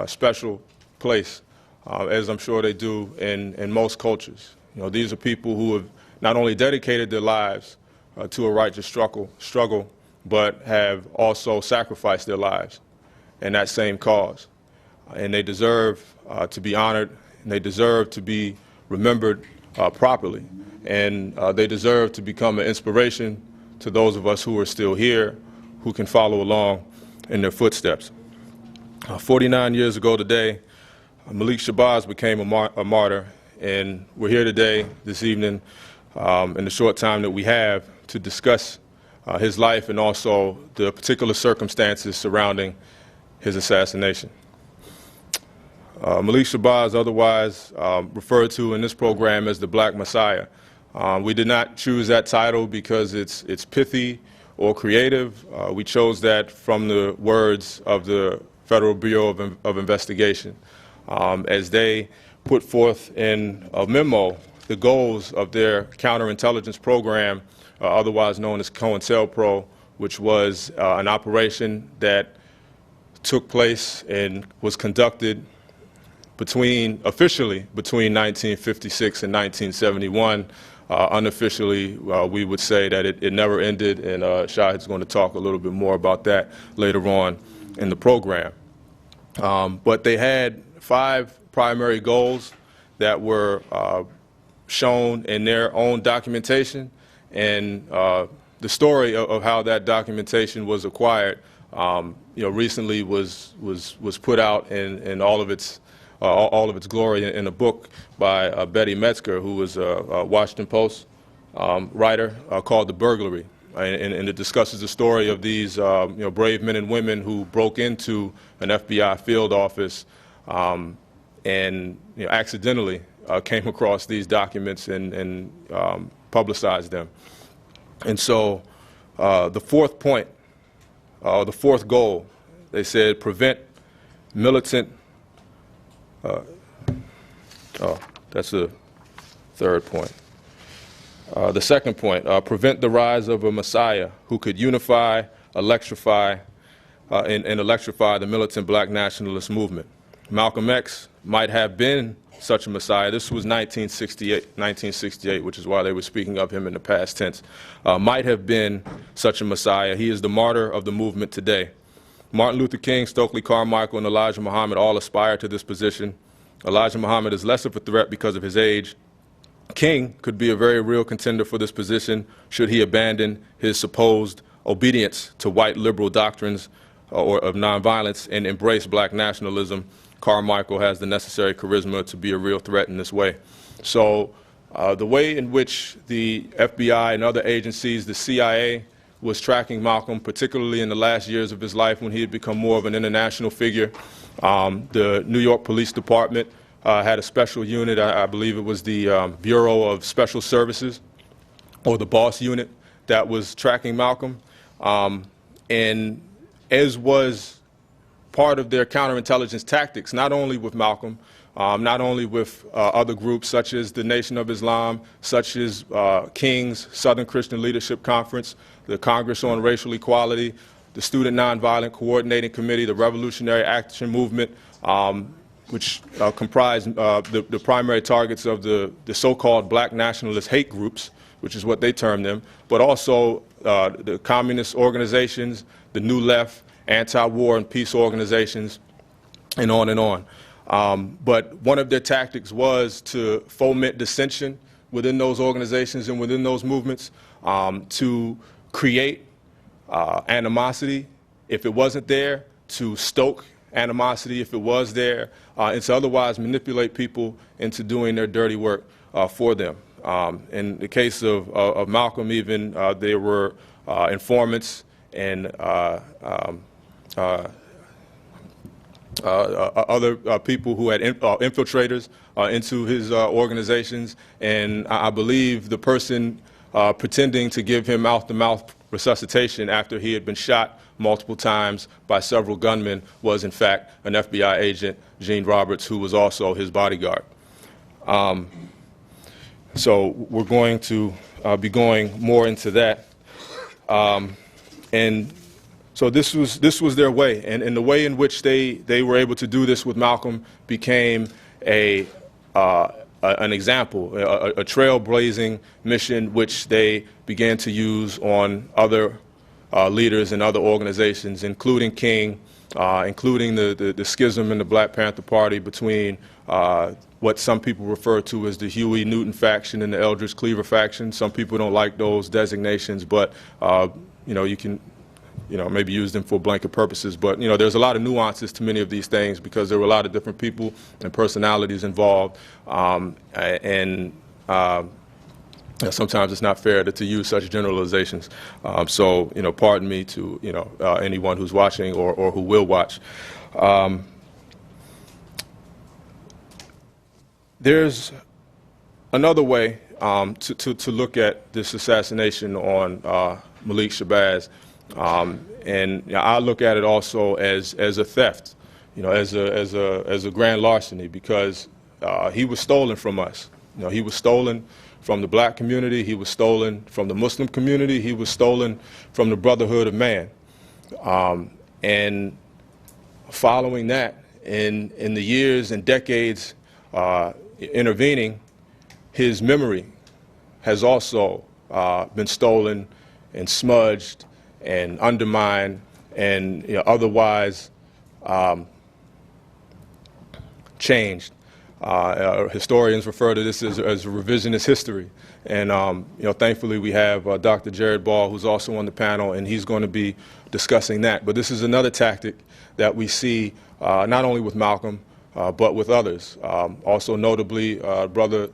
special place, as I'm sure they do in most cultures. These are people who have not only dedicated their lives to a righteous struggle but have also sacrificed their lives in that same cause. And they deserve to be honored, and they deserve to be remembered properly. And they deserve to become an inspiration to those of us who are still here, who can follow along in their footsteps. 49 years ago today, Malik Shabazz became a martyr, and we're here today, this evening, in the short time that we have, to discuss his life and also the particular circumstances surrounding his assassination. Malik Shabazz, otherwise referred to in this program as the Black Messiah. We did not choose that title because it's pithy or creative. We chose that from the words of the Federal Bureau of Investigation as they put forth in a memo the goals of their counterintelligence program, otherwise known as COINTELPRO, which was an operation that took place and was conducted officially between 1956 and 1971. Unofficially, we would say that it never ended, and Shahid's going to talk a little bit more about that later on in the program. But they had 5 primary goals that were shown in their own documentation, and the story of how that documentation was acquired, recently was put out in all of its glory in a book by Betty Metzger, who was a Washington Post writer, called The Burglary. And it discusses the story of these brave men and women who broke into an FBI field office and accidentally came across these documents and publicized them. And so the 4th point, the 4th goal, they said prevent militant, that's the 3rd point. The 2nd point, prevent the rise of a Messiah who could unify, electrify, and electrify the militant black nationalist movement. Malcolm X might have been such a Messiah. This was 1968, which is why they were speaking of him in the past tense. Might have been such a Messiah. He is the martyr of the movement today. Martin Luther King, Stokely Carmichael, and Elijah Muhammad all aspire to this position. Elijah Muhammad is less of a threat because of his age. King could be a very real contender for this position should he abandon his supposed obedience to white liberal doctrines or of nonviolence and embrace black nationalism. Carmichael has the necessary charisma to be a real threat in this way. So the way in which the FBI and other agencies, the CIA, was tracking Malcolm, particularly in the last years of his life when he had become more of an international figure. The New York Police Department had a special unit, I believe it was the Bureau of Special Services, or the BOSS unit, that was tracking Malcolm. And as was part of their counterintelligence tactics, not only with Malcolm, not only with other groups such as the Nation of Islam, such as King's Southern Christian Leadership Conference, the Congress on Racial Equality, the Student Nonviolent Coordinating Committee, the Revolutionary Action Movement, which comprise the primary targets of the so-called black nationalist hate groups, which is what they term them, but also the communist organizations, the New Left, anti-war and peace organizations, and on and on. But one of their tactics was to foment dissension within those organizations and within those movements, to create animosity if it wasn't there, to stoke animosity if it was there, and to otherwise manipulate people into doing their dirty work for them. In the case of Malcolm, even there were informants and other people who had infiltrators into his organizations, and I believe the person pretending to give him mouth-to-mouth resuscitation after he had been shot multiple times by several gunmen was in fact an FBI agent, Gene Roberts, who was also his bodyguard. So we're going to be going more into that. And so this was their way, and the way in which they were able to do this with Malcolm became an example, a trailblazing mission which they began to use on other leaders in other organizations, including King, including the schism in the Black Panther Party between what some people refer to as the Huey Newton faction and the Eldridge Cleaver faction. Some people don't like those designations, but you can maybe use them for blanket purposes. But there's a lot of nuances to many of these things because there were a lot of different people and personalities involved, sometimes it's not fair to use such generalizations. So pardon me to anyone who's watching or who will watch. There's another way to look at this assassination on Malik Shabazz, and I look at it also as a theft, as a grand larceny, because he was stolen from us. He was stolen from the black community, he was stolen from the Muslim community, he was stolen from the Brotherhood of Man. And following that, in the years and decades intervening, his memory has also been stolen and smudged and undermined and otherwise changed. Historians refer to this as revisionist history. And thankfully we have Dr. Jared Ball, who's also on the panel, and he's going to be discussing that. But this is another tactic that we see not only with Malcolm, but with others. Also notably, Dr.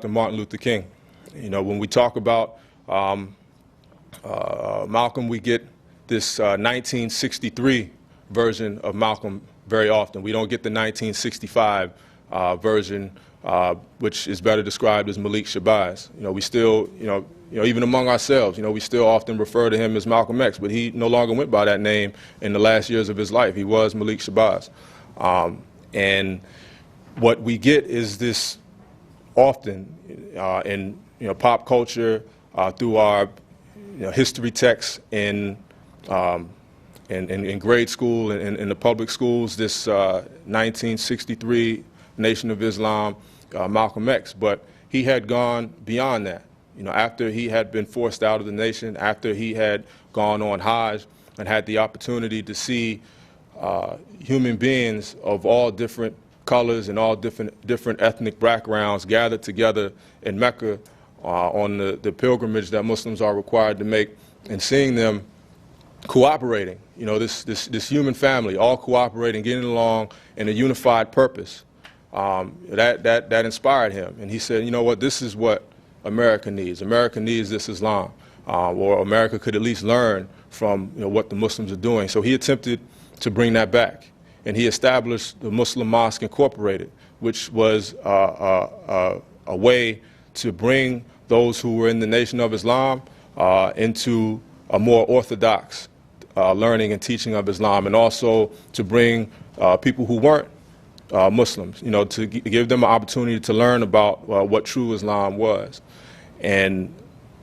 Martin Luther King. When we talk about Malcolm, we get this 1963 version of Malcolm very often. We don't get the 1965 version, which is better described as Malik Shabazz. We still, even among ourselves, we still often refer to him as Malcolm X, but he no longer went by that name in the last years of his life. He was Malik Shabazz. And what we get is this often in pop culture, through our history texts in grade school and in the public schools, this 1963 Nation of Islam, Malcolm X. But he had gone beyond that. After he had been forced out of the nation, after he had gone on Hajj and had the opportunity to see human beings of all different colors and all different ethnic backgrounds gathered together in Mecca on the pilgrimage that Muslims are required to make, and seeing them cooperating, this human family, all cooperating, getting along in a unified purpose, that inspired him. And he said, this is what America needs. America needs this Islam, or America could at least learn from what the Muslims are doing. So he attempted to bring that back. And he established the Muslim Mosque Incorporated, which was a way to bring those who were in the Nation of Islam into a more orthodox learning and teaching of Islam, and also to bring people who weren't Muslims, to give them an opportunity to learn about what true Islam was. And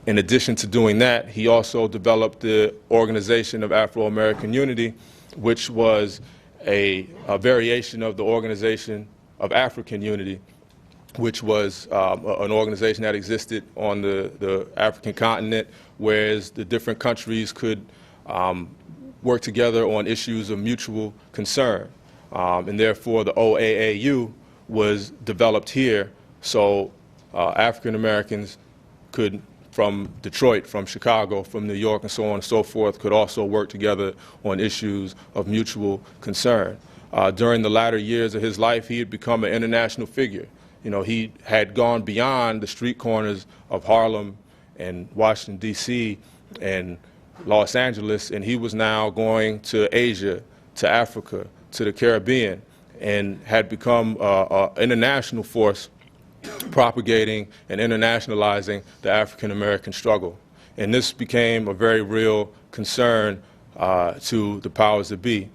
in addition to doing that, he also developed the Organization of Afro-American Unity, which was a variation of the Organization of African Unity, which was an organization that existed on the African continent, whereas the different countries could work together on issues of mutual concern. And therefore, the OAAU was developed here, so African Americans could, from Detroit, from Chicago, from New York, and so on and so forth, could also work together on issues of mutual concern. During the latter years of his life, he had become an international figure. He had gone beyond the street corners of Harlem and Washington, D.C. and Los Angeles, and he was now going to Asia, to Africa, to the Caribbean, and had become an international force propagating and internationalizing the African American struggle. And this became a very real concern to the powers that be.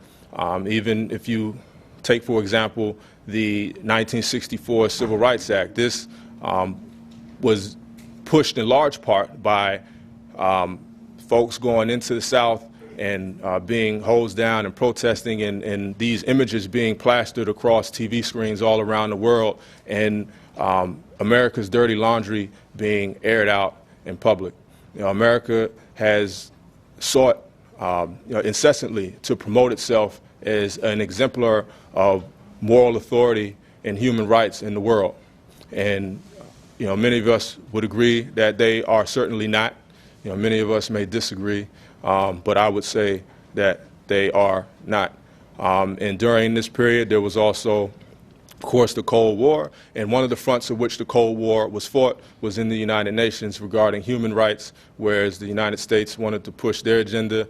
Even if you take, for example, the 1964 Civil Rights Act, this was pushed in large part by folks going into the South and being hosed down and protesting, and these images being plastered across TV screens all around the world, and America's dirty laundry being aired out in public. America has sought incessantly to promote itself as an exemplar of moral authority and human rights in the world. And many of us would agree that they are certainly not. Many of us may disagree, but I would say that they are not. And during this period, there was also, of course, the Cold War, and one of the fronts of which the Cold War was fought was in the United Nations regarding human rights, whereas the United States wanted to push their agenda,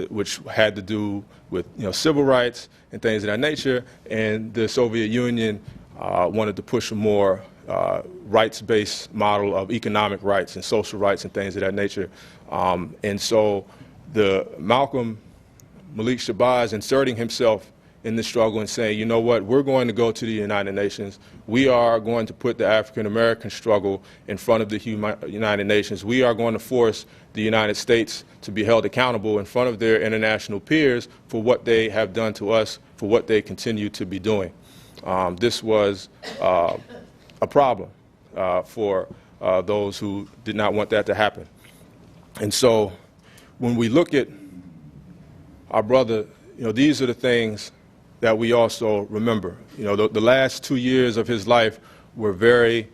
which had to do with civil rights and things of that nature, and the Soviet Union wanted to push a more rights-based model of economic rights and social rights and things of that nature. And so the Malcolm Malik Shabazz inserting himself in this struggle and saying, you know what, we're going to go to the United Nations. We are going to put the African-American struggle in front of the United Nations. We are going to force the United States to be held accountable in front of their international peers for what they have done to us, for what they continue to be doing. This was a problem for those who did not want that to happen. And so when we look at our brother, these are the things that we also remember. The last 2 years of his life were very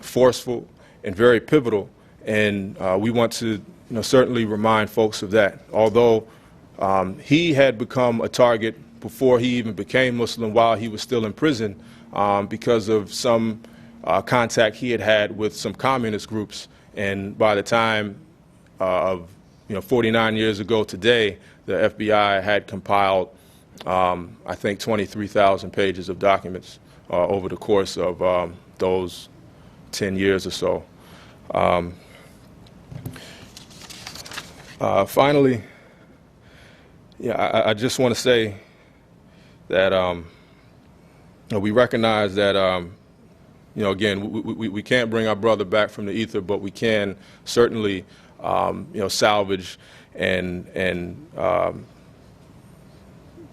forceful and very pivotal, and we want to certainly remind folks of that. Although he had become a target before he even became Muslim while he was still in prison because of some contact he had had with some communist groups, and by the time of 49 years ago today, the FBI had compiled I think 23,000 pages of documents over the course of those 10 years or so. Finally, I just want to say that we recognize that again, we can't bring our brother back from the ether, but we can certainly salvage and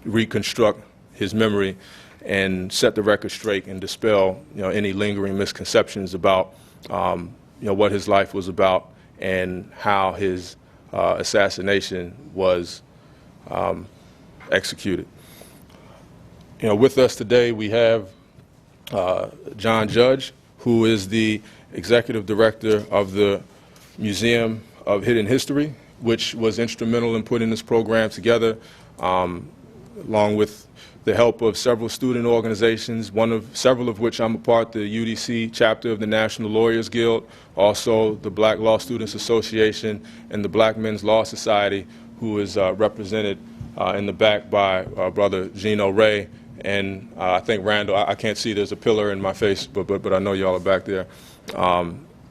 reconstruct his memory and set the record straight and dispel any lingering misconceptions about what his life was about and how his assassination was executed. With us today we have John Judge, who is the executive director of the Museum of Hidden History, which was instrumental in putting this program together, along with the help of several student organizations, several of which I'm a part, the UDC chapter of the National Lawyers Guild, also the Black Law Students Association, and the Black Men's Law Society, who is represented in the back by Brother Gino Ray, and I think Randall. I can't see, there's a pillar in my face, but I know y'all are back there.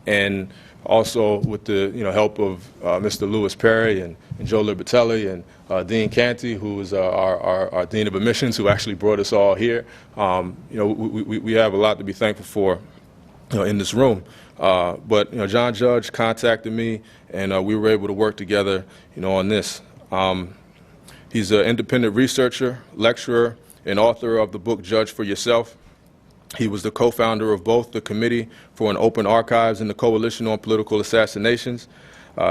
And also with the help of Mr. Lewis Perry and Joe Libertelli and Dean Canty, who is our Dean of Admissions, who actually brought us all here. We have a lot to be thankful for in this room. But John Judge contacted me, and we were able to work together on this. He's an independent researcher, lecturer, and author of the book Judge for Yourself. He was the co-founder of both the Committee for an Open Archives and the Coalition on Political Assassinations.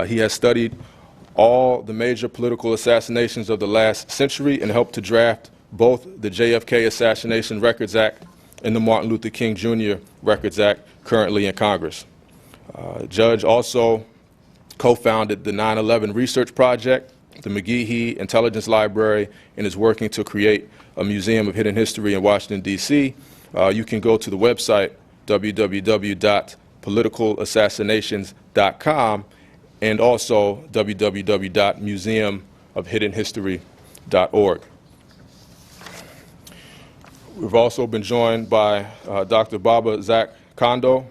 He has studied all the major political assassinations of the last century and helped to draft both the JFK Assassination Records Act and the Martin Luther King Jr. Records Act currently in Congress. Judge also co-founded the 9/11 Research Project, the McGehee Intelligence Library, and is working to create a Museum of Hidden History in Washington, D.C. You can go to the website www.politicalassasinations.com and also www.museumofhiddenhistory.org. We've also been joined by Dr. Baba Zach Kondo,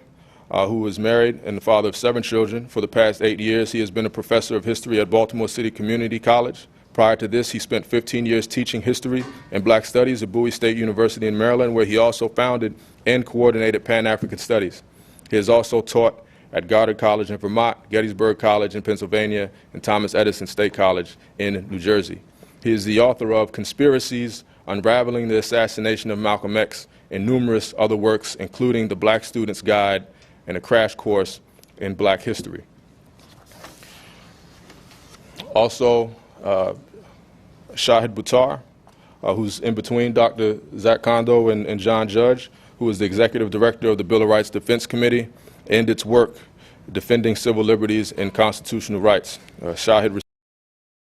who is married and the father of 7 children. For the past 8 years, he has been a professor of history at Baltimore City Community College. Prior to this, he spent 15 years teaching history and black studies at Bowie State University in Maryland, where he also founded and coordinated Pan-African Studies. He has also taught at Goddard College in Vermont, Gettysburg College in Pennsylvania, and Thomas Edison State College in New Jersey. He is the author of Conspiracies, Unraveling the Assassination of Malcolm X, and numerous other works, including The Black Student's Guide and A Crash Course in Black History. Also, Shahid Buttar, who's in between Dr. Zach Kondo and John Judge, who is the Executive Director of the Bill of Rights Defense Committee and its work defending civil liberties and constitutional rights. Shahid